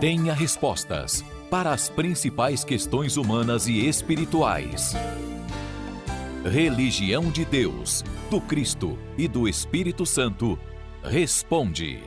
tenha respostas para as principais questões humanas e espirituais. Religião de Deus, do Cristo e do Espírito Santo, responde.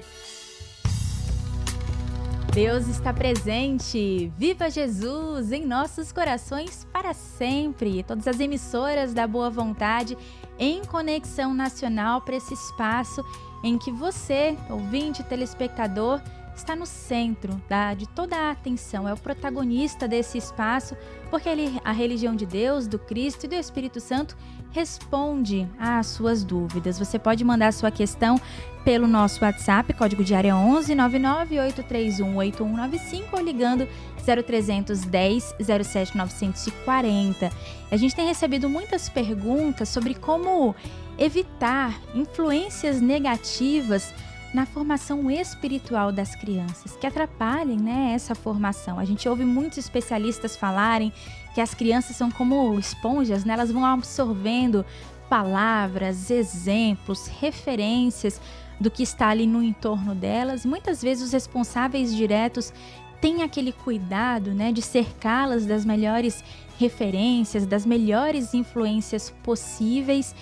Deus está presente, viva Jesus em nossos corações para sempre. Todas as emissoras da Boa Vontade em conexão nacional para esse espaço em que você, ouvinte, telespectador, está no centro de toda a atenção, é o protagonista desse espaço, porque a religião de Deus, do Cristo e do Espírito Santo responde às suas dúvidas. Você pode mandar sua questão pelo nosso WhatsApp, código de área 11 99831 8195 ou ligando 0310 07 940. A gente tem recebido muitas perguntas sobre como evitar influências negativas na formação espiritual das crianças, que atrapalhem, essa formação. A gente ouve muitos especialistas falarem que as crianças são como esponjas, elas vão absorvendo palavras, exemplos, referências do que está ali no entorno delas. Muitas vezes os responsáveis diretos têm aquele cuidado, de cercá-las das melhores referências, das melhores influências possíveis,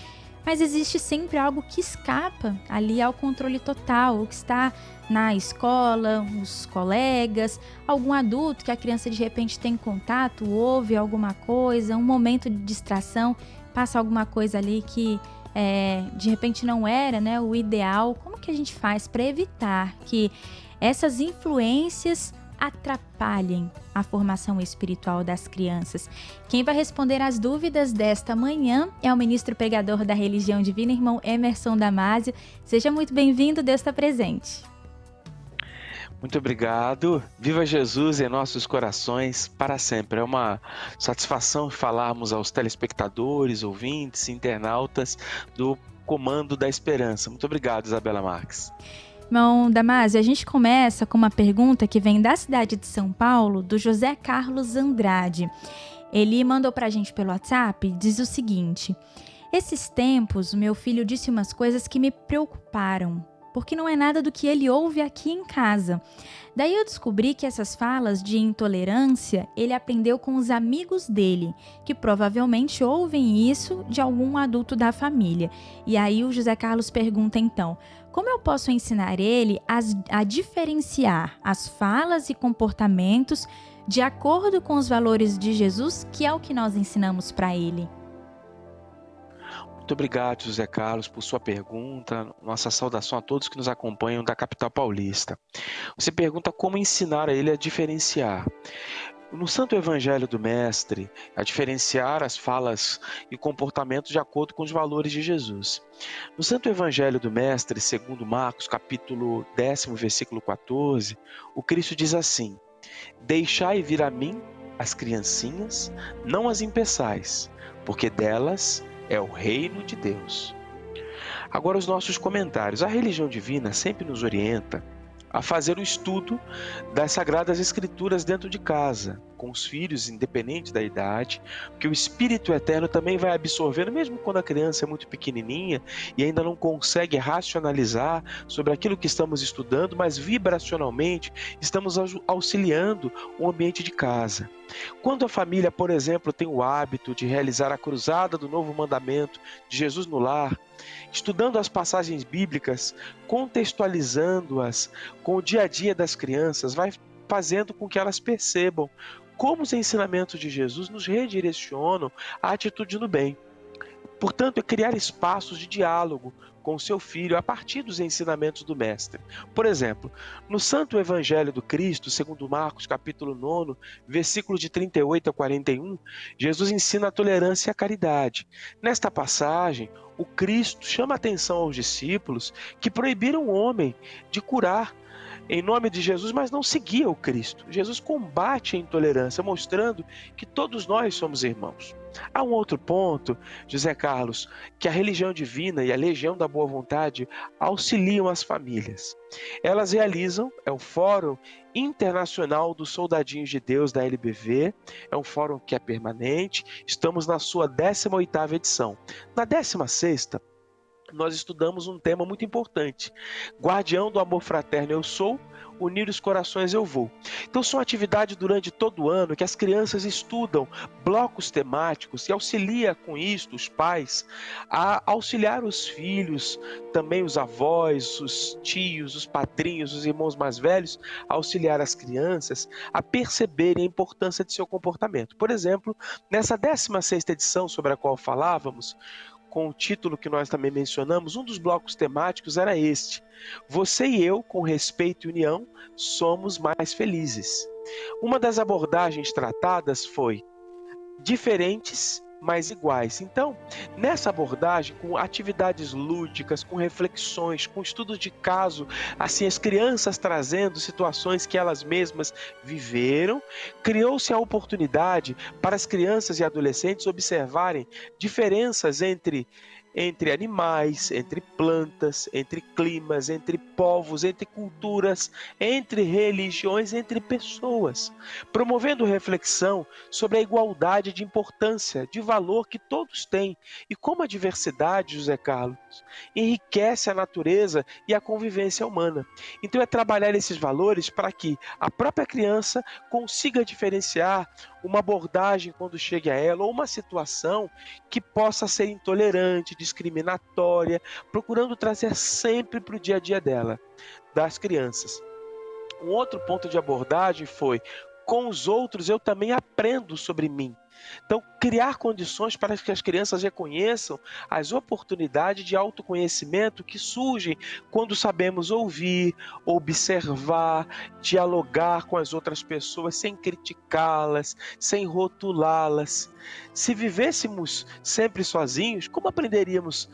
mas existe sempre algo que escapa ali ao controle total, o que está na escola, os colegas, algum adulto que a criança de repente tem contato, ouve alguma coisa, um momento de distração, passa alguma coisa ali que de repente não era, o ideal. Como que a gente faz para evitar que essas influências atrapalhem a formação espiritual das crianças? Quem vai responder as dúvidas desta manhã é o ministro pregador da Religião Divina, irmão Emerson Damásio. Seja muito bem-vindo, Deus está presente. Muito obrigado. Viva Jesus em nossos corações para sempre. É uma satisfação falarmos aos telespectadores, ouvintes, internautas do Comando da Esperança. Muito obrigado, Isabela Marques. Irmão Damásio, a gente começa com uma pergunta que vem da cidade de São Paulo, do José Carlos Andrade. Ele mandou pra gente pelo WhatsApp, diz o seguinte: esses tempos, o meu filho disse umas coisas que me preocuparam, porque não é nada do que ele ouve aqui em casa. Daí eu descobri que essas falas de intolerância ele aprendeu com os amigos dele, que provavelmente ouvem isso de algum adulto da família. E aí o José Carlos pergunta então: como eu posso ensinar ele a diferenciar as falas e comportamentos de acordo com os valores de Jesus, que é o que nós ensinamos para ele? Muito obrigado, José Carlos, por sua pergunta. Nossa saudação a todos que nos acompanham da capital paulista. Você pergunta como ensinar a ele a diferenciar. No Santo Evangelho do Mestre, a diferenciar as falas e comportamentos de acordo com os valores de Jesus. No Santo Evangelho do Mestre, segundo Marcos, capítulo 10, versículo 14, o Cristo diz assim: deixai vir a mim as criancinhas, não as impeçais, porque delas é o reino de Deus. Agora, os nossos comentários. A religião divina sempre nos orienta a fazer o estudo das Sagradas Escrituras dentro de casa, com os filhos, independente da idade, porque o Espírito Eterno também vai absorvendo, mesmo quando a criança é muito pequenininha e ainda não consegue racionalizar sobre aquilo que estamos estudando, mas vibracionalmente estamos auxiliando o ambiente de casa. Quando a família, por exemplo, tem o hábito de realizar a cruzada do Novo Mandamento de Jesus no lar, estudando as passagens bíblicas, contextualizando-as com o dia a dia das crianças, vai fazendo com que elas percebam como os ensinamentos de Jesus nos redirecionam à atitude no bem. Portanto, é criar espaços de diálogo com o seu filho a partir dos ensinamentos do Mestre. Por exemplo, no Santo Evangelho do Cristo, segundo Marcos, capítulo 9, versículo de 38 a 41, Jesus ensina a tolerância e a caridade. Nesta passagem, o Cristo chama a atenção aos discípulos que proibiram o homem de curar em nome de Jesus, mas não seguia o Cristo. Jesus combate a intolerância, mostrando que todos nós somos irmãos. Há um outro ponto, José Carlos, que a religião divina e a legião da boa vontade auxiliam as famílias. Elas realizam, é o Fórum Internacional dos Soldadinhos de Deus da LBV, é um fórum que é permanente, estamos na sua 18ª edição. Na 16ª, nós estudamos um tema muito importante. Guardião do amor fraterno eu sou, unir os corações eu vou. Então são atividades durante todo o ano que as crianças estudam blocos temáticos e auxilia com isso os pais a auxiliar os filhos, também os avós, os tios, os padrinhos, os irmãos mais velhos, a auxiliar as crianças a perceberem a importância de seu comportamento. Por exemplo, nessa 16ª edição sobre a qual falávamos, com o título que nós também mencionamos, um dos blocos temáticos era este: Você e eu, com respeito e união, somos mais felizes. Uma das abordagens tratadas foi diferentes, mas iguais. Então, nessa abordagem, com atividades lúdicas, com reflexões, com estudos de caso, assim, as crianças trazendo situações que elas mesmas viveram, criou-se a oportunidade para as crianças e adolescentes observarem diferenças entre animais, entre plantas, entre climas, entre povos, entre culturas, entre religiões, entre pessoas, promovendo reflexão sobre a igualdade de importância, de valor que todos têm e como a diversidade, José Carlos, enriquece a natureza e a convivência humana. Então é trabalhar esses valores para que a própria criança consiga diferenciar uma abordagem quando chegue a ela ou uma situação que possa ser intolerante, discriminatória, procurando trazer sempre para o dia a dia dela, das crianças. Um outro ponto de abordagem foi: com os outros eu também aprendo sobre mim. Então, criar condições para que as crianças reconheçam as oportunidades de autoconhecimento que surgem quando sabemos ouvir, observar, dialogar com as outras pessoas sem criticá-las, sem rotulá-las. Se vivêssemos sempre sozinhos, como aprenderíamos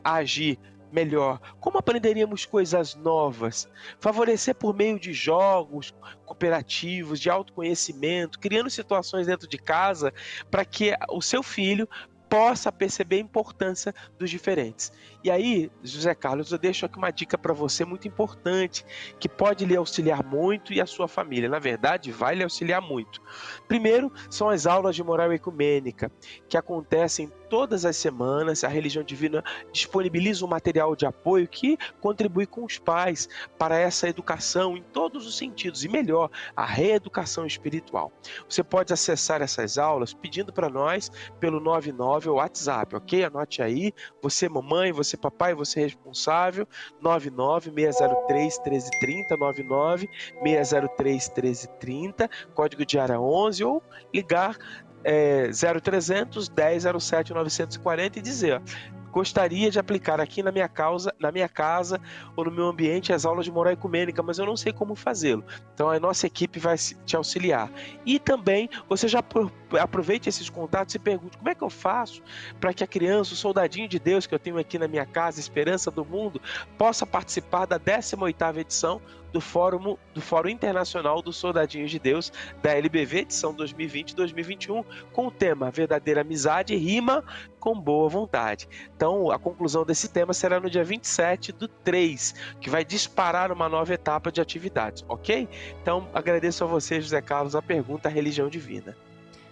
a agir melhor? Como aprenderíamos coisas novas? Favorecer por meio de jogos cooperativos, de autoconhecimento, criando situações dentro de casa para que o seu filho possa perceber a importância dos diferentes. E aí, José Carlos, eu deixo aqui uma dica para você muito importante, que pode lhe auxiliar muito e a sua família. Na verdade, vai lhe auxiliar muito. Primeiro, são as aulas de moral ecumênica, que acontecem todas as semanas. A Religião Divina disponibiliza um material de apoio que contribui com os pais para essa educação em todos os sentidos, e melhor, a reeducação espiritual. Você pode acessar essas aulas pedindo para nós pelo 99 ou WhatsApp, ok? Anote aí, você mamãe, você papai, você responsável, 99-603-1330, 99-603-1330, código de área 11, ou ligar 0300 1007 940 e dizer: gostaria de aplicar aqui na minha casa ou no meu ambiente as aulas de moral ecumênica, mas eu não sei como fazê-lo. Então a nossa equipe vai te auxiliar. E também você já aproveite esses contatos e pergunte: como é que eu faço para que a criança, o soldadinho de Deus que eu tenho aqui na minha casa, Esperança do Mundo, possa participar da 18ª edição do Fórum Internacional dos Soldadinhos de Deus, da LBV, edição 2020-2021, com o tema Verdadeira Amizade rima com boa vontade. Então, a conclusão desse tema será no dia 27/3, que vai disparar uma nova etapa de atividades, ok? Então, agradeço a você, José Carlos, a pergunta à Religião Divina.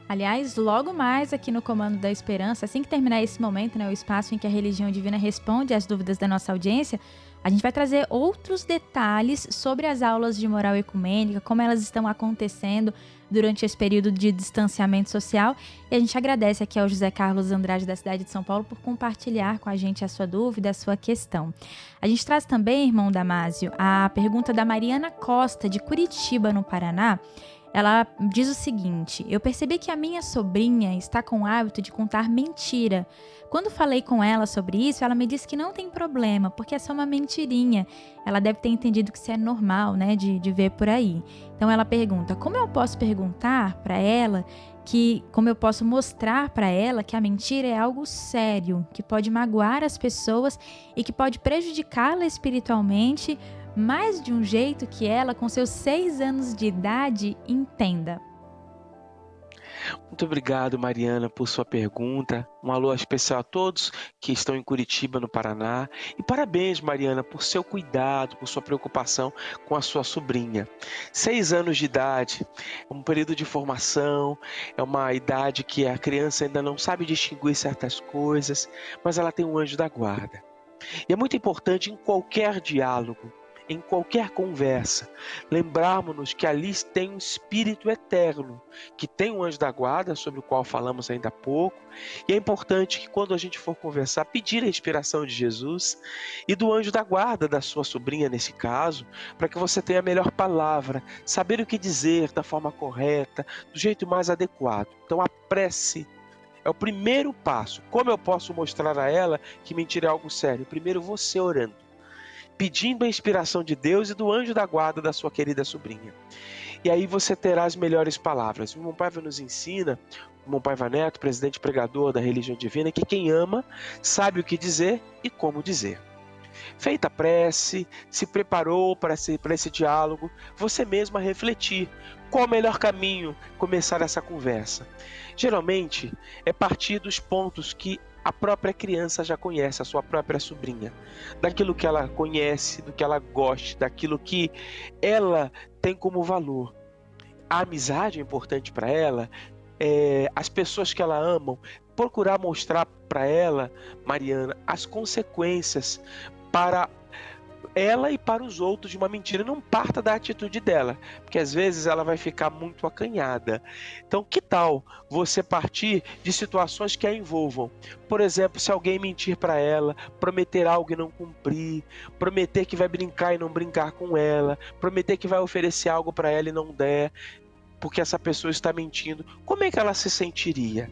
Aliás, logo mais aqui no Comando da Esperança, assim que terminar esse momento, o espaço em que a Religião Divina responde às dúvidas da nossa audiência, a gente vai trazer outros detalhes sobre as aulas de moral ecumênica, como elas estão acontecendo durante esse período de distanciamento social. E a gente agradece aqui ao José Carlos Andrade, da cidade de São Paulo, por compartilhar com a gente a sua dúvida, a sua questão. A gente traz também, irmão Damásio, a pergunta da Mariana Costa, de Curitiba, no Paraná. Ela diz o seguinte: eu percebi que a minha sobrinha está com o hábito de contar mentira. Quando falei com ela sobre isso, ela me disse que não tem problema, porque é só uma mentirinha. Ela deve ter entendido que isso é normal, de ver por aí. Então ela pergunta: como eu posso perguntar para ela como eu posso mostrar para ela que a mentira é algo sério, que pode magoar as pessoas e que pode prejudicá-la espiritualmente, mas de um jeito que ela, com seus 6 anos de idade, entenda? Muito obrigado, Mariana, por sua pergunta. Um alô especial a todos que estão em Curitiba, no Paraná. E parabéns, Mariana, por seu cuidado, por sua preocupação com a sua sobrinha. 6 anos de idade, é um período de formação, é uma idade que a criança ainda não sabe distinguir certas coisas, mas ela tem um anjo da guarda. E é muito importante em qualquer diálogo, em qualquer conversa, lembrarmos-nos que ali tem um Espírito eterno, que tem um anjo da guarda, sobre o qual falamos ainda há pouco, e é importante que quando a gente for conversar, pedir a inspiração de Jesus e do anjo da guarda da sua sobrinha nesse caso, para que você tenha a melhor palavra, saber o que dizer da forma correta, do jeito mais adequado. Então a prece é o primeiro passo. Como eu posso mostrar a ela que mentira é algo sério? Primeiro você orando, pedindo a inspiração de Deus e do anjo da guarda da sua querida sobrinha. E aí você terá as melhores palavras. O irmão Paiva nos ensina, o irmão Paiva Neto, presidente pregador da religião divina, que quem ama sabe o que dizer e como dizer. Feita a prece, se preparou para esse diálogo, você mesma refletir qual o melhor caminho começar essa conversa. Geralmente é partir dos pontos que a própria criança já conhece, a sua própria sobrinha, daquilo que ela conhece, do que ela gosta, daquilo que ela tem como valor. A amizade é importante para ela, as pessoas que ela ama, procurar mostrar para ela, Mariana, as consequências para ela e para os outros de uma mentira. Não parta da atitude dela, porque às vezes ela vai ficar muito acanhada. Então, que tal você partir de situações que a envolvam? Por exemplo, se alguém mentir para ela, prometer algo e não cumprir, prometer que vai brincar e não brincar com ela, prometer que vai oferecer algo para ela e não der, porque essa pessoa está mentindo. Como é que ela se sentiria?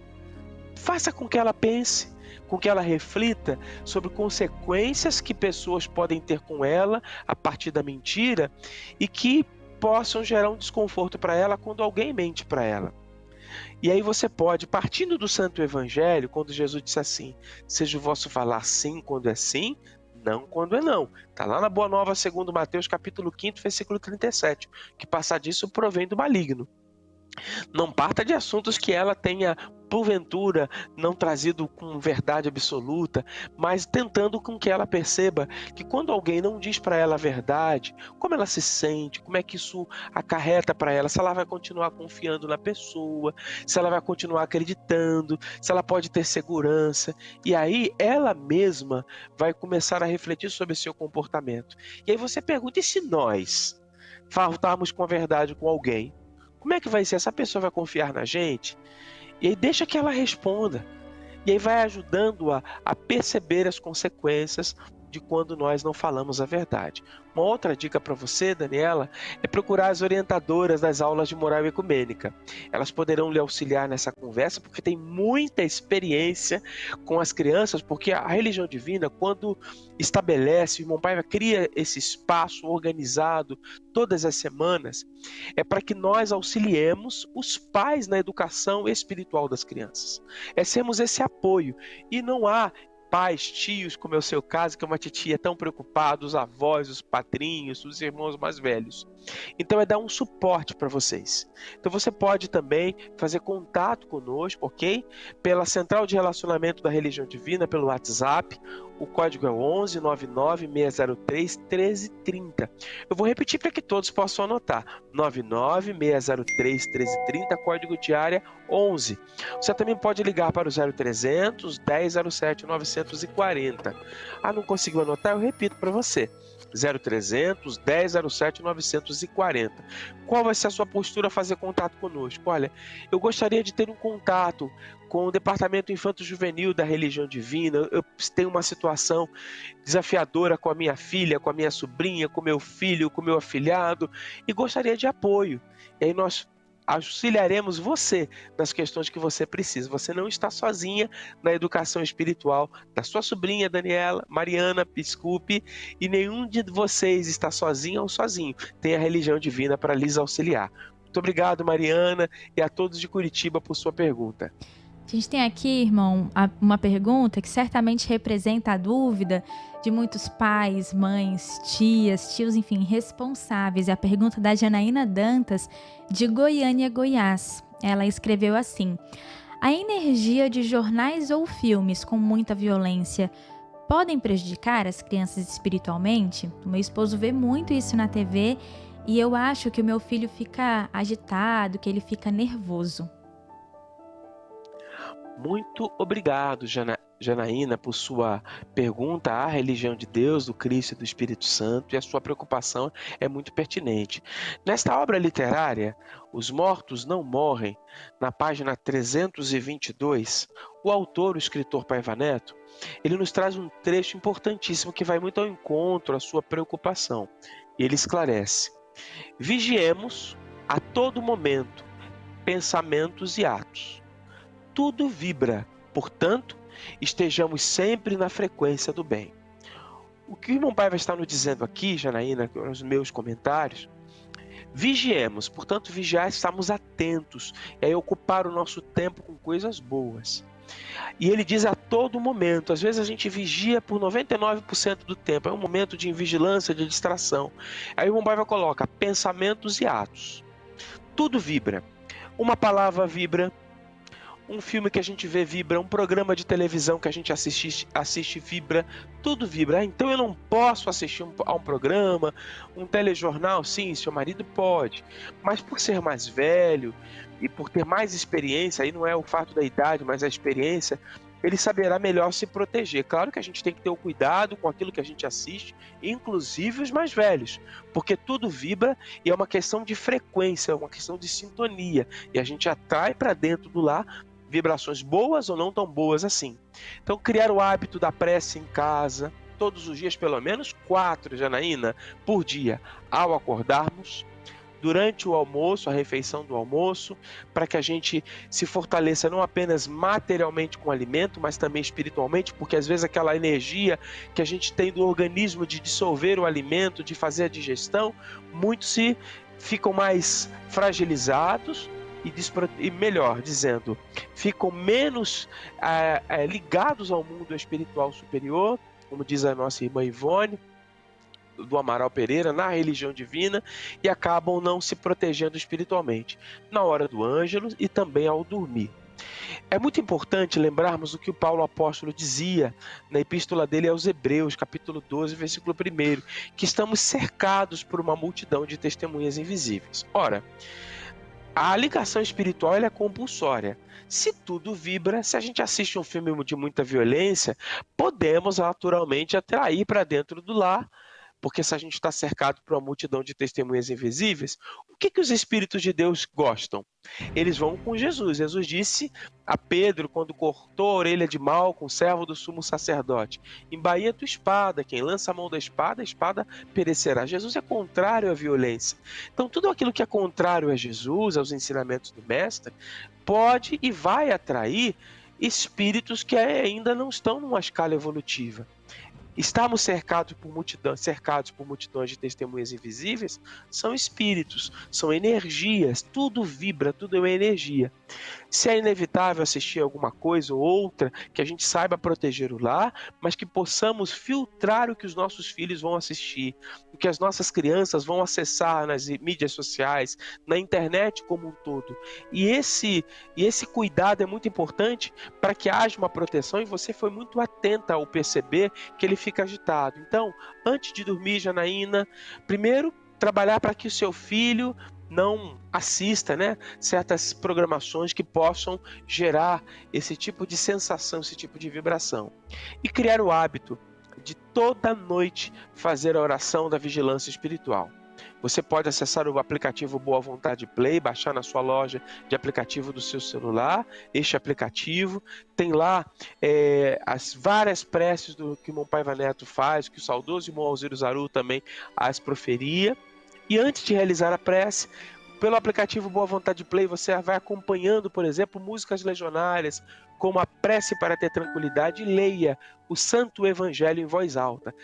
Faça com que ela pense, com que ela reflita sobre consequências que pessoas podem ter com ela a partir da mentira e que possam gerar um desconforto para ela quando alguém mente para ela. E aí você pode, partindo do Santo Evangelho, quando Jesus disse assim: seja o vosso falar sim quando é sim, não quando é não. Está lá na Boa Nova segundo Mateus, capítulo 5, versículo 37. Que passar disso provém do maligno. Não parta de assuntos que ela tenha, porventura, não trazido com verdade absoluta, mas tentando com que ela perceba que quando alguém não diz para ela a verdade, como ela se sente, como é que isso acarreta para ela, se ela vai continuar confiando na pessoa, se ela vai continuar acreditando, se ela pode ter segurança. E aí ela mesma vai começar a refletir sobre seu comportamento. E aí você pergunta: e se nós faltarmos com a verdade com alguém? Como é que vai ser? Essa pessoa vai confiar na gente? E aí deixa que ela responda. E aí vai ajudando-a a perceber as consequências de quando nós não falamos a verdade. Uma outra dica para você, Daniela, é procurar as orientadoras das aulas de moral ecumênica. Elas poderão lhe auxiliar nessa conversa, porque tem muita experiência com as crianças, porque a religião divina, quando estabelece, o irmão Paiva cria esse espaço organizado todas as semanas, é para que nós auxiliemos os pais na educação espiritual das crianças. É sermos esse apoio. E não há pais, tios, como é o seu caso, que é uma titia tão preocupada, os avós, os padrinhos, os irmãos mais velhos. Então é dar um suporte para vocês. Então você pode também fazer contato conosco, ok? Pela Central de Relacionamento da Religião Divina, pelo WhatsApp. O código é 11 99 603 1330. Eu vou repetir para que todos possam anotar. 99 603 1330, código de área 11. Você também pode ligar para o 0300 1007 940. Ah, não conseguiu anotar? Eu repito para você. 0300 1007 940. Qual vai ser a sua postura a fazer contato conosco? Olha, eu gostaria de ter um contato com o Departamento Infanto-Juvenil da Religião Divina. Eu tenho uma situação desafiadora com a minha filha, com a minha sobrinha, com meu filho, com meu afilhado, e gostaria de apoio. E aí nós auxiliaremos você nas questões que você precisa. Você não está sozinha na educação espiritual da sua sobrinha Daniela, Mariana, desculpe, e nenhum de vocês está sozinha ou sozinho. Tem a religião divina para lhes auxiliar. Muito obrigado, Mariana, e a todos de Curitiba por sua pergunta. A gente tem aqui, irmão, uma pergunta que certamente representa a dúvida de muitos pais, mães, tias, tios, enfim, responsáveis. É a pergunta da Janaína Dantas, de Goiânia, Goiás. Ela escreveu assim: a energia de jornais ou filmes com muita violência podem prejudicar as crianças espiritualmente? O meu esposo vê muito isso na TV e eu acho que o meu filho fica agitado, que ele fica nervoso. Muito obrigado, Janaína, por sua pergunta à religião de Deus, do Cristo e do Espírito Santo, e a sua preocupação é muito pertinente. Nesta obra literária, Os Mortos Não Morrem, na página 322, o autor, o escritor Paiva Neto, ele nos traz um trecho importantíssimo que vai muito ao encontro à sua preocupação. E ele esclarece: vigiemos a todo momento pensamentos e atos. Tudo vibra, portanto, estejamos sempre na frequência do bem. O que o irmão Paiva está nos dizendo aqui, Janaína, nos meus comentários, vigiemos, portanto, vigiar, estamos atentos, é ocupar o nosso tempo com coisas boas. E ele diz a todo momento, às vezes a gente vigia por 99% do tempo, é um momento de vigilância, de distração. Aí o irmão Paiva coloca pensamentos e atos. Tudo vibra. Uma palavra vibra, um filme que a gente vê vibra, um programa de televisão que a gente assiste vibra, tudo vibra. Então eu não posso assistir a um programa, um telejornal? Sim, seu marido pode, mas por ser mais velho e por ter mais experiência, aí não é o fato da idade, mas a experiência, ele saberá melhor se proteger. Claro que a gente tem que ter o cuidado com aquilo que a gente assiste, inclusive os mais velhos, porque tudo vibra e é uma questão de frequência, é uma questão de sintonia, e a gente atrai para dentro do lar vibrações boas ou não tão boas assim. Então, criar o hábito da prece em casa, todos os dias, pelo menos 4, Janaína, por dia, ao acordarmos, durante o almoço, a refeição do almoço, para que a gente se fortaleça não apenas materialmente com o alimento, mas também espiritualmente, porque às vezes aquela energia que a gente tem do organismo de dissolver o alimento, de fazer a digestão, muitos ficam mais fragilizados e melhor dizendo, ficam menos ligados ao mundo espiritual superior, como diz a nossa irmã Ivone, do Amaral Pereira, na religião divina, e acabam não se protegendo espiritualmente, na hora do ângelus e também ao dormir. É muito importante lembrarmos o que o Paulo apóstolo dizia na epístola dele aos Hebreus, capítulo 12, versículo 1, que estamos cercados por uma multidão de testemunhas invisíveis. Ora, a ligação espiritual ela é compulsória. Se tudo vibra, se a gente assiste um filme de muita violência, podemos naturalmente atrair para dentro do lar, porque se a gente está cercado por uma multidão de testemunhas invisíveis, o que os Espíritos de Deus gostam? Eles vão com Jesus. Jesus disse a Pedro, quando cortou a orelha de Malco, servo do sumo sacerdote: embainha tua espada, quem lança a mão da espada, a espada perecerá. Jesus é contrário à violência. Então tudo aquilo que é contrário a Jesus, aos ensinamentos do Mestre, pode e vai atrair espíritos que ainda não estão numa escala evolutiva. Estarmos cercados por multidões de testemunhas invisíveis são espíritos, são energias, tudo vibra, tudo é uma energia. Se é inevitável assistir alguma coisa ou outra, que a gente saiba proteger o lar, mas que possamos filtrar o que os nossos filhos vão assistir, o que as nossas crianças vão acessar nas mídias sociais, na internet como um todo. E esse cuidado é muito importante para que haja uma proteção, e você foi muito atenta ao perceber que ele fica agitado. Então, antes de dormir, Janaína, primeiro, trabalhar para que o seu filho não assista, certas programações que possam gerar esse tipo de sensação, esse tipo de vibração. E criar o hábito de toda noite fazer a oração da vigilância espiritual. Você pode acessar o aplicativo Boa Vontade Play, baixar na sua loja de aplicativo do seu celular. Este aplicativo tem lá as várias preces que o irmão Paiva Neto faz, que o saudoso irmão Alziro Zaru também as proferia. E antes de realizar a prece, pelo aplicativo Boa Vontade Play, você vai acompanhando, por exemplo, músicas legionárias, como a prece para ter tranquilidade, e leia o Santo Evangelho em voz alta.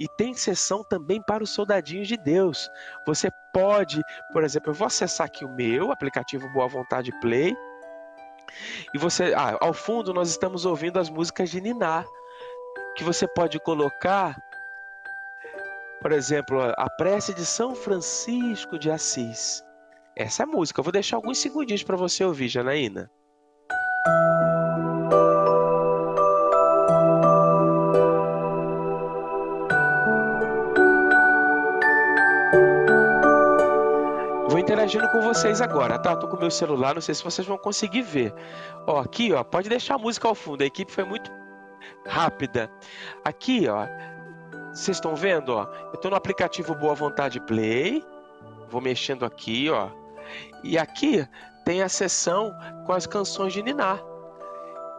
E tem sessão também para os soldadinhos de Deus. Você pode, por exemplo, eu vou acessar aqui o meu aplicativo Boa Vontade Play, e você, ao fundo nós estamos ouvindo as músicas de Niná, que você pode colocar, por exemplo, a prece de São Francisco de Assis. Essa é a música. Eu vou deixar alguns segundinhos para você ouvir, Janaína. Vou interagindo com vocês agora, tá? Tô com o meu celular, não sei se vocês vão conseguir ver. Ó, aqui, ó, pode deixar a música ao fundo, a equipe foi muito rápida. Aqui, ó, vocês estão vendo, ó? Eu tô no aplicativo Boa Vontade Play, vou mexendo aqui, ó. E aqui tem a seção com as canções de ninar,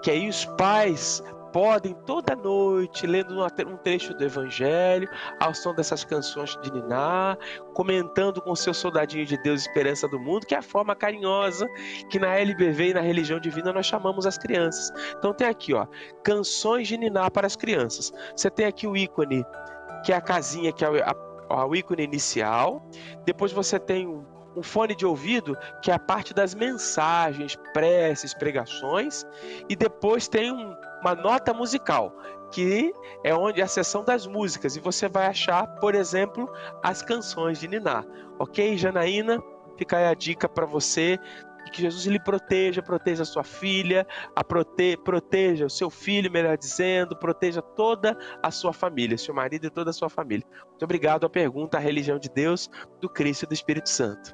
que aí os pais podem toda noite, lendo um trecho do Evangelho, ao som dessas canções de ninar, comentando com seu soldadinho de Deus, Esperança do Mundo, que é a forma carinhosa que na LBV e na Religião Divina nós chamamos as crianças. Então tem aqui, ó, canções de ninar para as crianças. Você tem aqui o ícone, que é a casinha, que é o ícone inicial. Depois você tem um fone de ouvido, que é a parte das mensagens, preces, pregações. E depois tem uma nota musical, que é onde é a seção das músicas. E você vai achar, por exemplo, as canções de ninar. Ok, Janaína? Fica aí a dica para você. Que Jesus lhe proteja a sua filha, proteja o seu filho, melhor dizendo, proteja toda a sua família, seu marido e toda a sua família. Muito obrigado. A pergunta: a religião de Deus, do Cristo e do Espírito Santo.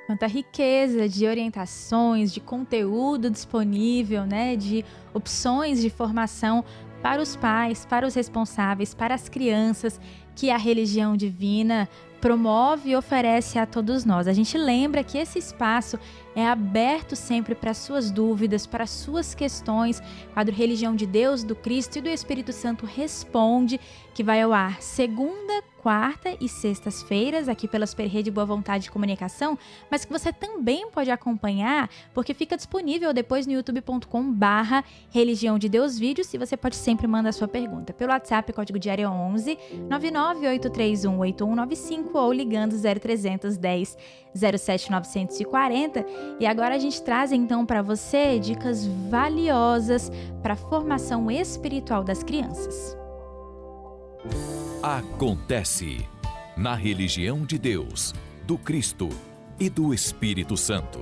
Quanta riqueza de orientações, de conteúdo disponível, né, de opções de formação para os pais, para os responsáveis, para as crianças, que a religião divina promove e oferece a todos nós. A gente lembra que esse espaço é aberto sempre para suas dúvidas, para suas questões. Quadro Religião de Deus, do Cristo e do Espírito Santo Responde, que vai ao ar segunda, quarta e sextas-feiras, aqui pela Super Rede Boa Vontade de Comunicação, mas que você também pode acompanhar, porque fica disponível depois no youtube.com/Religião de Deus Vídeos, e você pode sempre mandar sua pergunta pelo WhatsApp, código de área 11 998318195 ou ligando 0300 10 07 940. E agora a gente traz então para você dicas valiosas para a formação espiritual das crianças. Acontece na religião de Deus, do Cristo e do Espírito Santo.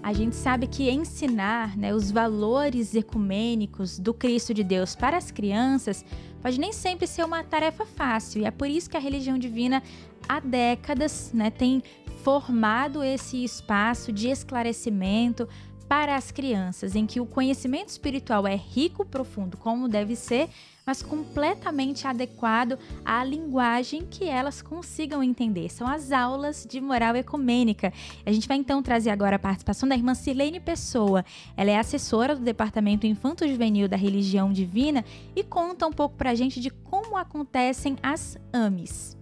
A gente sabe que ensinar, né, os valores ecumênicos do Cristo de Deus para as crianças pode nem sempre ser uma tarefa fácil, e é por isso que a religião divina há décadas, né, tem formado esse espaço de esclarecimento para as crianças, em que o conhecimento espiritual é rico, profundo, como deve ser, mas completamente adequado à linguagem que elas consigam entender. São as aulas de moral ecumênica. A gente vai então trazer agora a participação da irmã Sirlene Pessoa. Ela é assessora do Departamento Infanto-Juvenil da Religião Divina e conta um pouco pra gente de como acontecem as AMEs.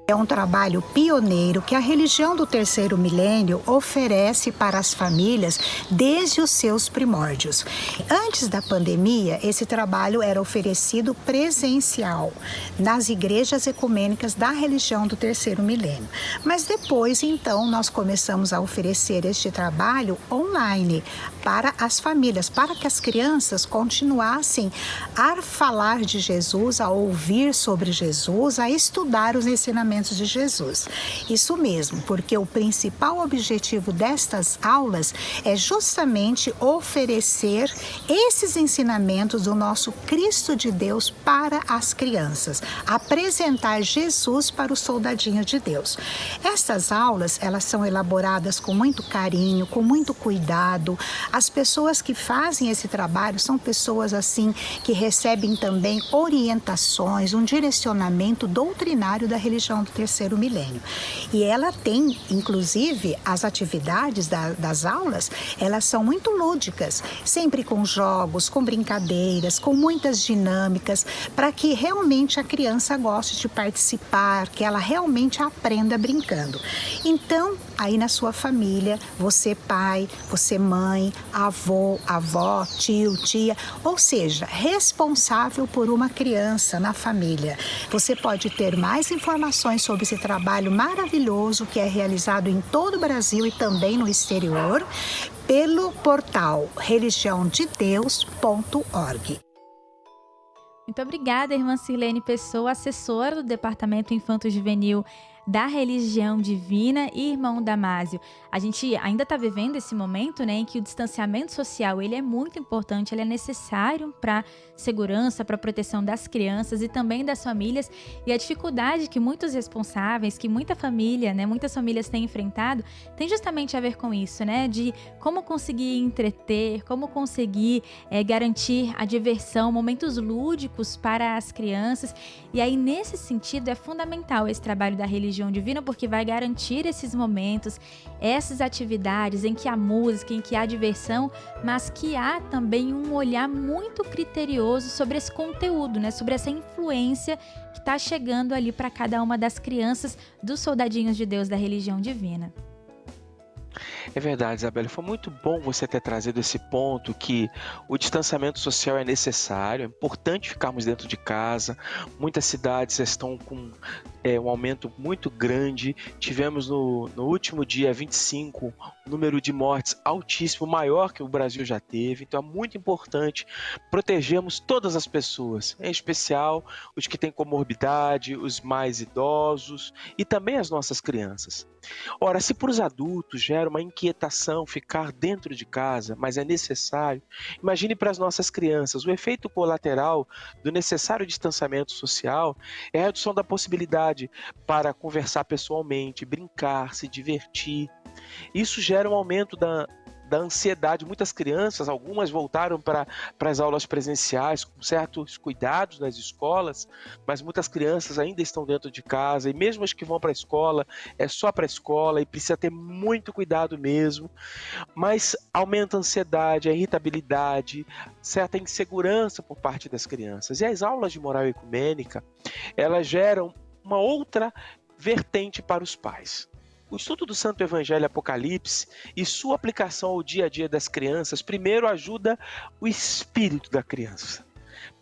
É um trabalho pioneiro que a religião do terceiro milênio oferece para as famílias desde os seus primórdios. Antes da pandemia, esse trabalho era oferecido presencial nas igrejas ecumênicas da religião do terceiro milênio. Mas depois, então, nós começamos a oferecer este trabalho online para as famílias, para que as crianças continuassem a falar de Jesus, a ouvir sobre Jesus, a estudar os ensinamentos de Jesus. Isso mesmo, porque o principal objetivo destas aulas é justamente oferecer esses ensinamentos do nosso Cristo de Deus para as crianças, apresentar Jesus para o soldadinho de Deus. Estas aulas, elas são elaboradas com muito carinho, com muito cuidado. As pessoas que fazem esse trabalho são pessoas assim que recebem também orientações, um direcionamento doutrinário da religião do terceiro milênio. E ela tem, inclusive, as atividades das aulas, elas são muito lúdicas, sempre com jogos, com brincadeiras, com muitas dinâmicas, para que realmente a criança goste de participar, que ela realmente aprenda brincando. Então, aí na sua família, você pai, você mãe, avô, avó, tio, tia, ou seja, responsável por uma criança na família. Você pode ter mais informações sobre esse trabalho maravilhoso que é realizado em todo o Brasil e também no exterior, pelo portal religiãodedeus.org. Muito obrigada, irmã Sirlene Pessoa, assessora do Departamento Infanto-Juvenil da religião divina. E, irmão Damásio, a gente ainda está vivendo esse momento, né, em que o distanciamento social ele é muito importante, ele é necessário para segurança, para proteção das crianças e também das famílias. E a dificuldade que muitos responsáveis, que muitas famílias têm enfrentado, tem justamente a ver com isso, né, de como conseguir entreter, como conseguir garantir a diversão, momentos lúdicos para as crianças. E aí, nesse sentido, é fundamental esse trabalho da religião divina, porque vai garantir esses momentos, essas atividades em que há música, em que há diversão, mas que há também um olhar muito criterioso sobre esse conteúdo, né? Sobre essa influência que está chegando ali para cada uma das crianças dos soldadinhos de Deus da religião divina. É verdade, Isabela. Foi muito bom você ter trazido esse ponto que o distanciamento social é necessário, é importante ficarmos dentro de casa. Muitas cidades estão com um aumento muito grande. Tivemos no último dia 25 um número de mortes altíssimo, maior que o Brasil já teve. Então é muito importante protegermos todas as pessoas, em especial os que têm comorbidade, os mais idosos e também as nossas crianças. Ora, se para os adultos gera uma inquietação ficar dentro de casa, mas é necessário, imagine para as nossas crianças. O efeito colateral do necessário distanciamento social é a redução da possibilidade para conversar pessoalmente, brincar, se divertir. Isso gera um aumento da ansiedade. Muitas crianças, algumas voltaram para as aulas presenciais com certos cuidados nas escolas, mas muitas crianças ainda estão dentro de casa, e mesmo as que vão para a escola, é só para a escola e precisa ter muito cuidado mesmo. Mas aumenta a ansiedade, a irritabilidade, certa insegurança por parte das crianças. E as aulas de moral ecumênica, elas geram uma outra vertente para os pais. O estudo do Santo Evangelho Apocalipse e sua aplicação ao dia a dia das crianças, primeiro ajuda o espírito da criança,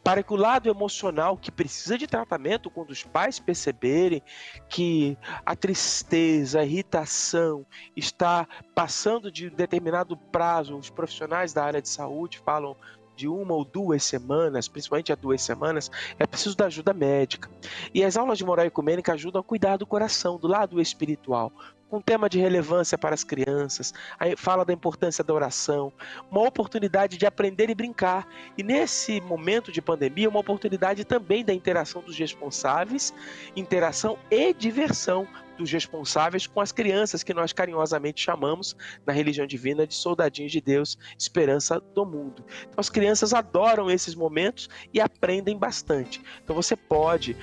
para que o lado emocional, que precisa de tratamento, quando os pais perceberem que a tristeza, a irritação está passando de um determinado prazo, os profissionais da área de saúde falam de 1 ou 2 semanas, principalmente a 2 semanas, é preciso da ajuda médica. E as aulas de moral ecumênica ajudam a cuidar do coração, do lado espiritual, com tema de relevância para as crianças, aí fala da importância da oração, uma oportunidade de aprender e brincar. E nesse momento de pandemia, uma oportunidade também da interação dos responsáveis, interação e diversão dos responsáveis com as crianças, que nós carinhosamente chamamos na religião divina de soldadinhos de Deus, esperança do mundo. Então, as crianças adoram esses momentos e aprendem bastante. Então você pode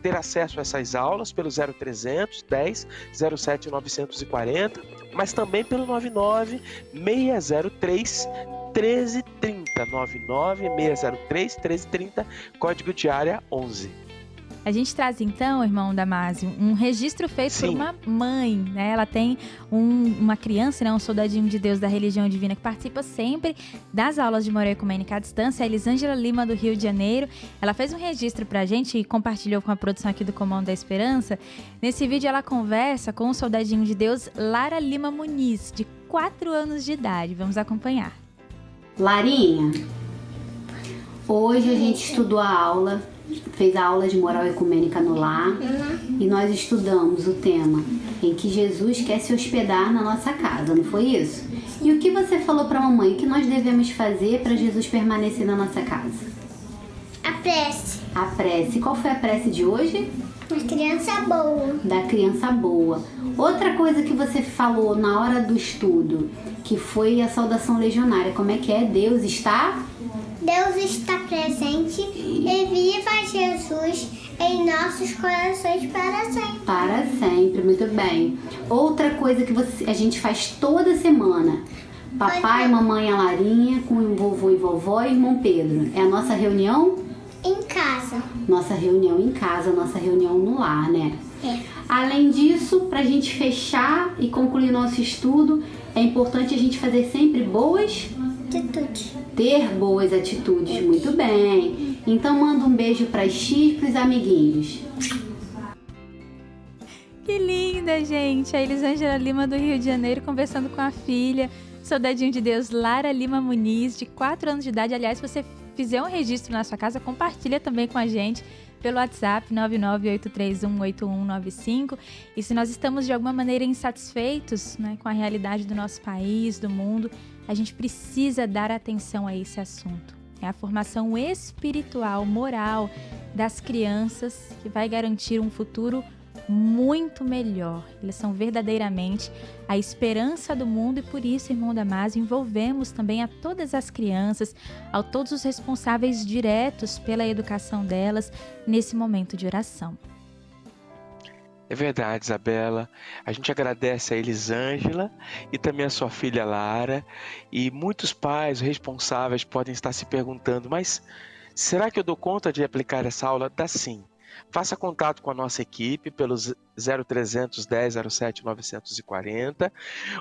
ter acesso a essas aulas pelo 0300 10 07 940, mas também pelo 99 603 1330, 99 603 1330, código de área 11. A gente traz então, irmão Damásio, um registro feito por uma mãe, né? Ela tem uma criança, né? Um soldadinho de Deus da religião divina que participa sempre das aulas de moral ecumênica à distância, a Elisângela Lima, do Rio de Janeiro. Ela fez um registro pra gente e compartilhou com a produção aqui do Comando da Esperança. Nesse vídeo ela conversa com o soldadinho de Deus, Lara Lima Muniz, de 4 anos de idade. Vamos acompanhar. Larinha, hoje a gente estudou a aula, fez a aula de moral ecumênica no lar, e nós estudamos o tema em que Jesus quer se hospedar na nossa casa, não foi isso? E o que você falou para a mamãe? O que nós devemos fazer para Jesus permanecer na nossa casa? A prece. A prece. Qual foi a prece de hoje? Da criança boa. Da criança boa. Outra coisa que você falou na hora do estudo, que foi a saudação legionária. Como é que é? Deus está presente e viva Jesus em nossos corações para sempre. Para sempre, muito bem. Outra coisa que a gente faz toda semana. Papai, mamãe, a Larinha, com o vovô e vovó e irmão Pedro. É a nossa reunião? Em casa. Nossa reunião em casa, nossa reunião no lar, né? É. Além disso, para a gente fechar e concluir nosso estudo, é importante a gente fazer sempre boas atitudes. Ter boas atitudes, muito bem. Então manda um beijo para as tis, para os amiguinhos. Que linda, gente! A Elisângela Lima, do Rio de Janeiro, conversando com a filha, soldadinho de Deus, Lara Lima Muniz, de 4 anos de idade. Aliás, se você fizer um registro na sua casa, compartilha também com a gente, pelo WhatsApp 998318195. E se nós estamos de alguma maneira insatisfeitos, né, com a realidade do nosso país, do mundo, a gente precisa dar atenção a esse assunto. É a formação espiritual, moral das crianças que vai garantir um futuro muito melhor. Eles são verdadeiramente a esperança do mundo e por isso, irmão Damásio, envolvemos também a todas as crianças, a todos os responsáveis diretos pela educação delas nesse momento de oração. É verdade, Isabela. A gente agradece a Elisângela e também a sua filha Lara. E muitos pais responsáveis podem estar se perguntando, mas será que eu dou conta de aplicar essa aula? Dá sim. Faça contato com a nossa equipe pelo 0300 10 07 940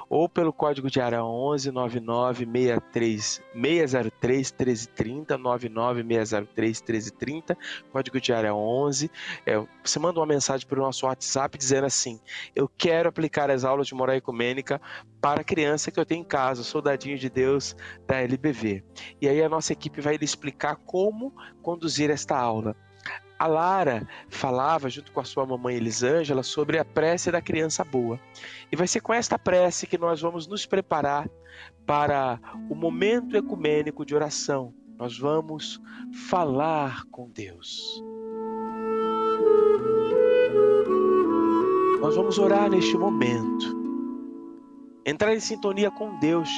ou pelo código de área 11 9963 603 1330 99603 1330, código de área 11. Você manda uma mensagem para o nosso WhatsApp dizendo assim: eu quero aplicar as aulas de moral ecumênica para a criança que eu tenho em casa, soldadinho de Deus da LBV. E aí a nossa equipe vai lhe explicar como conduzir esta aula. A Lara falava, junto com a sua mamãe Elisângela, sobre a prece da criança boa. E vai ser com esta prece que nós vamos nos preparar para o momento ecumênico de oração. Nós vamos falar com Deus. Nós vamos orar neste momento. Entrar em sintonia com Deus,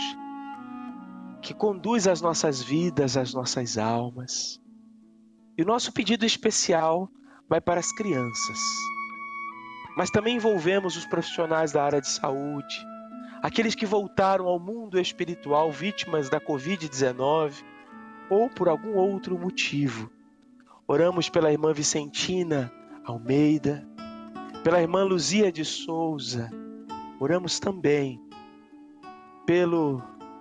que conduz as nossas vidas, as nossas almas. E o nosso pedido especial vai para as crianças. Mas também envolvemos os profissionais da área de saúde, aqueles que voltaram ao mundo espiritual vítimas da Covid-19 ou por algum outro motivo. Oramos pela irmã Vicentina Almeida, pela irmã Luzia de Souza. Oramos também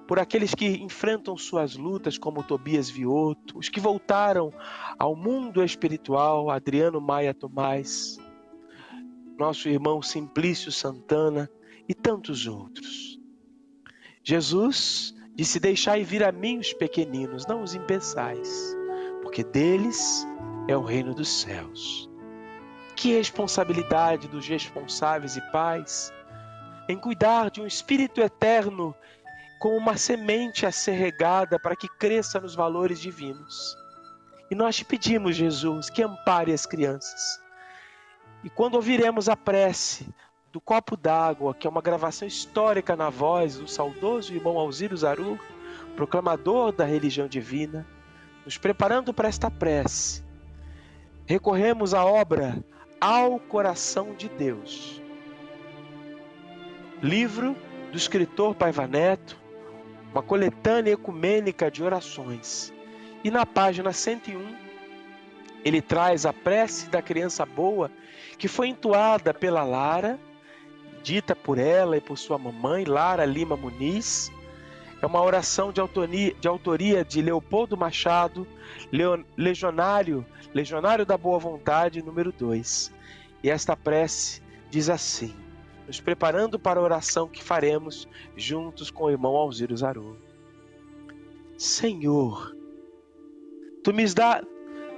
por aqueles que enfrentam suas lutas, como Tobias Vioto, os que voltaram ao mundo espiritual, Adriano Maia Tomás, nosso irmão Simplício Santana e tantos outros. Jesus disse: deixai vir a mim os pequeninos, não os impeçais, porque deles é o reino dos céus. Que responsabilidade dos responsáveis e pais em cuidar de um espírito eterno como uma semente a ser regada para que cresça nos valores divinos. E nós te pedimos, Jesus, que ampare as crianças. E quando ouviremos a prece do copo d'água, que é uma gravação histórica na voz do saudoso irmão Alziro Zarur, proclamador da religião divina, nos preparando para esta prece, recorremos à obra Ao Coração de Deus, livro do escritor Paiva Neto, uma coletânea ecumênica de orações. E na página 101, ele traz a prece da criança boa, que foi entoada pela Lara, dita por ela e por sua mamãe, Lara Lima Muniz. É uma oração de autoria de Leopoldo Machado, legionário da Boa Vontade, número 2. E esta prece diz assim, nos preparando para a oração que faremos juntos com o irmão Alziro Zarur. Senhor, Tu me dás,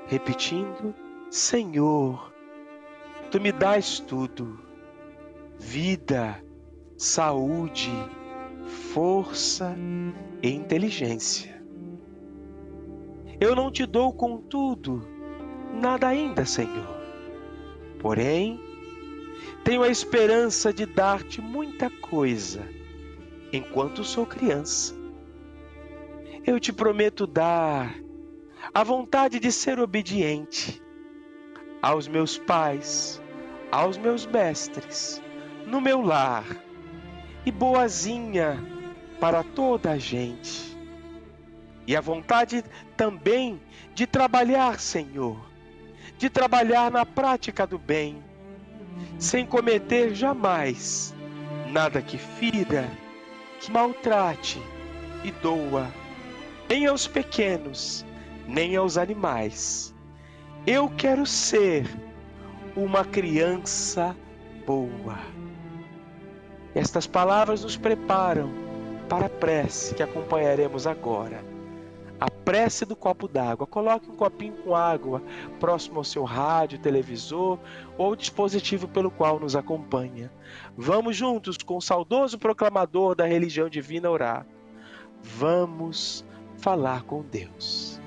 repetindo, Senhor, Tu me dás tudo, vida, saúde, força e inteligência. Eu não Te dou, contudo, nada ainda, Senhor. Porém, tenho a esperança de dar-Te muita coisa, enquanto sou criança. Eu Te prometo dar a vontade de ser obediente aos meus pais, aos meus mestres, no meu lar, e boazinha para toda a gente. E a vontade também de trabalhar, Senhor, de trabalhar na prática do bem, sem cometer jamais nada que fira, que maltrate e doa, nem aos pequenos, nem aos animais. Eu quero ser uma criança boa. Estas palavras nos preparam para a prece que acompanharemos agora. A prece do copo d'água. Coloque um copinho com água próximo ao seu rádio, televisor ou dispositivo pelo qual nos acompanha. Vamos juntos com o saudoso proclamador da religião divina orar. Vamos falar com Deus.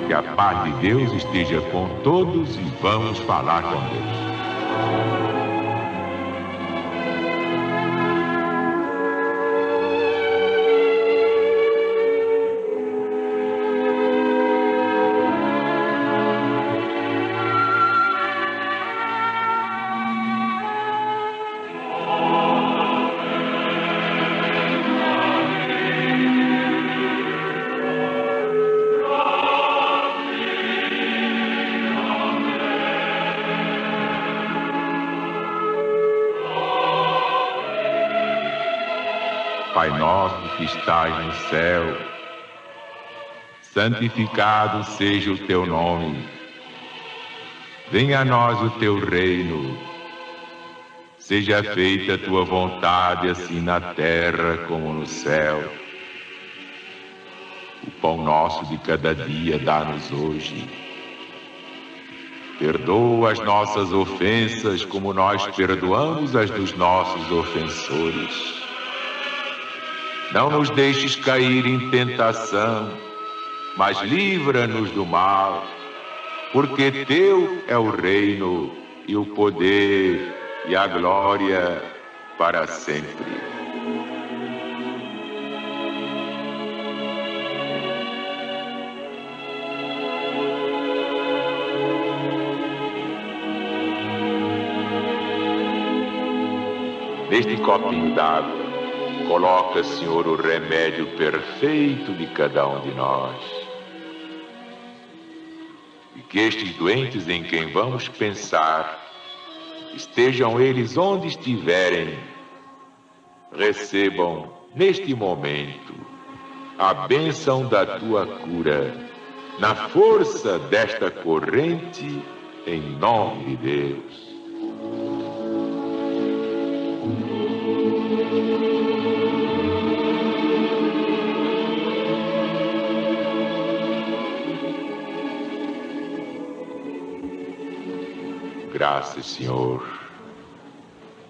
Que a paz de Deus esteja com todos e vamos falar com Deus. Pai nosso que estás no céu, santificado seja o teu nome. Venha a nós o teu reino. Seja feita a tua vontade, assim na terra como no céu. O pão nosso de cada dia dá-nos hoje. Perdoa as nossas ofensas, como nós perdoamos as dos nossos ofensores. Não nos deixes cair em tentação, mas livra-nos do mal, porque teu é o reino, e o poder, e a glória para sempre. Neste copinho d'água, coloca, Senhor, o remédio perfeito de cada um de nós. E que estes doentes em quem vamos pensar, estejam eles onde estiverem, recebam neste momento a bênção da tua cura, na força desta corrente, em nome de Deus. Graças, Senhor.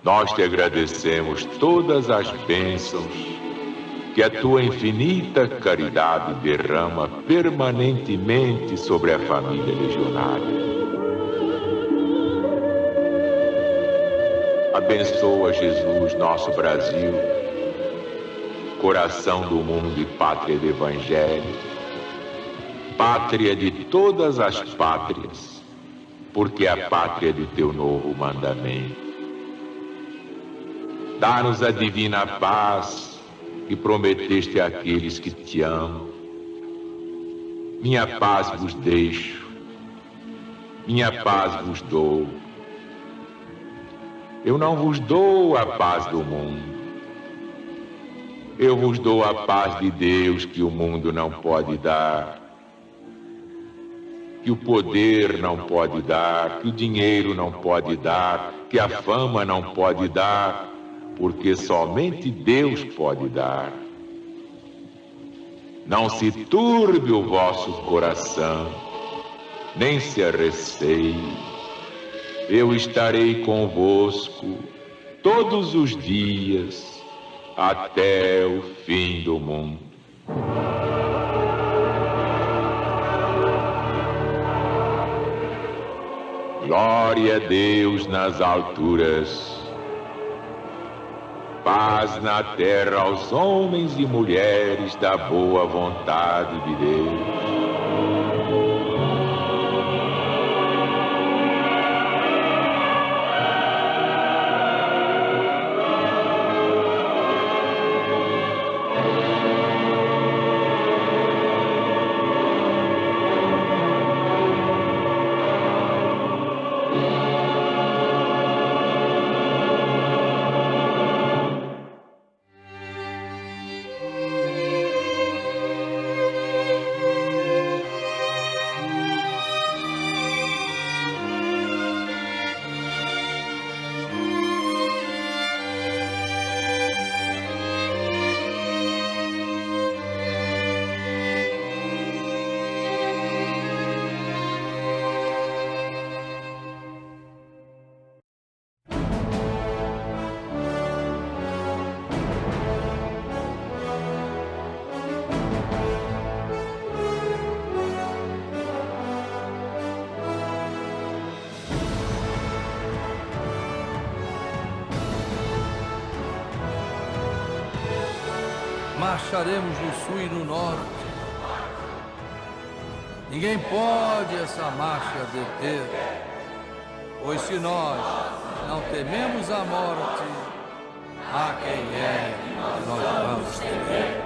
Nós te agradecemos todas as bênçãos que a tua infinita caridade derrama permanentemente sobre a família legionária. Abençoa, Jesus, nosso Brasil, coração do mundo e pátria do Evangelho, pátria de todas as pátrias, porque é a pátria de teu novo mandamento. Dá-nos a divina paz que prometeste àqueles que te amam. Minha paz vos deixo, minha paz vos dou. Eu não vos dou a paz do mundo. Eu vos dou a paz de Deus que o mundo não pode dar, que o poder não pode dar, que o dinheiro não pode dar, que a fama não pode dar, porque somente Deus pode dar. Não se turbe o vosso coração, nem se arreceie. Eu estarei convosco todos os dias, até o fim do mundo. Glória a Deus nas alturas paz na terra aos homens e mulheres da boa vontade de Deus. Marcharemos no sul e no norte. Ninguém pode essa marcha deter, pois se nós não tememos a morte, a quem é que nós vamos temer?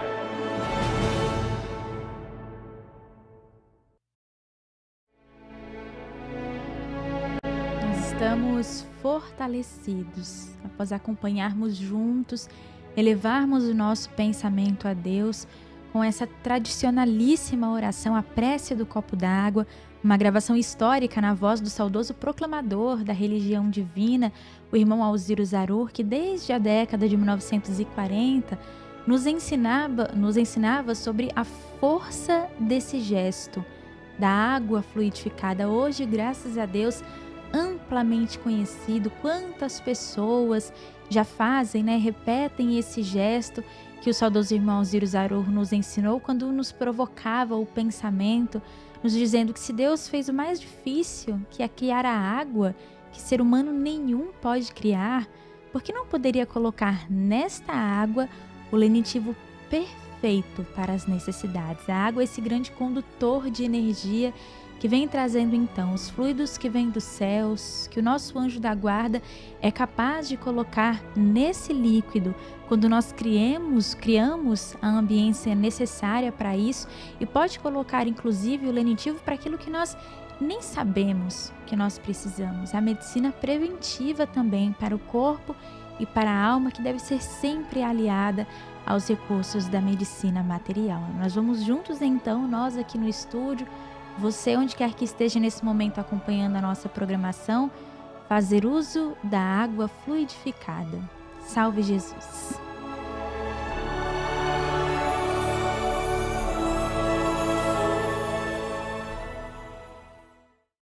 Nós estamos fortalecidos após acompanharmos juntos, elevarmos o nosso pensamento a Deus com essa tradicionalíssima oração, a prece do copo d'água, uma gravação histórica na voz do saudoso proclamador da religião divina, o irmão Alziro Zarur, que desde a década de 1940 nos ensinava sobre a força desse gesto, da água fluidificada. Hoje, graças a Deus, amplamente conhecido, quantas pessoas já fazem, repetem esse gesto que o saudoso irmão Alziro Zarur nos ensinou quando nos provocava o pensamento, nos dizendo que se Deus fez o mais difícil, que é criar a água, que ser humano nenhum pode criar, por que não poderia colocar nesta água o lenitivo perfeito para as necessidades? A água é esse grande condutor de energia que vem trazendo então os fluidos que vêm dos céus, que o nosso anjo da guarda é capaz de colocar nesse líquido quando nós criamos a ambiência necessária para isso, e pode colocar inclusive o lenitivo para aquilo que nós nem sabemos que nós precisamos. A medicina preventiva também para o corpo e para a alma, que deve ser sempre aliada aos recursos da medicina material. Nós vamos juntos então, nós aqui no estúdio, você onde quer que esteja nesse momento acompanhando a nossa programação, fazer uso da água fluidificada. Salve Jesus!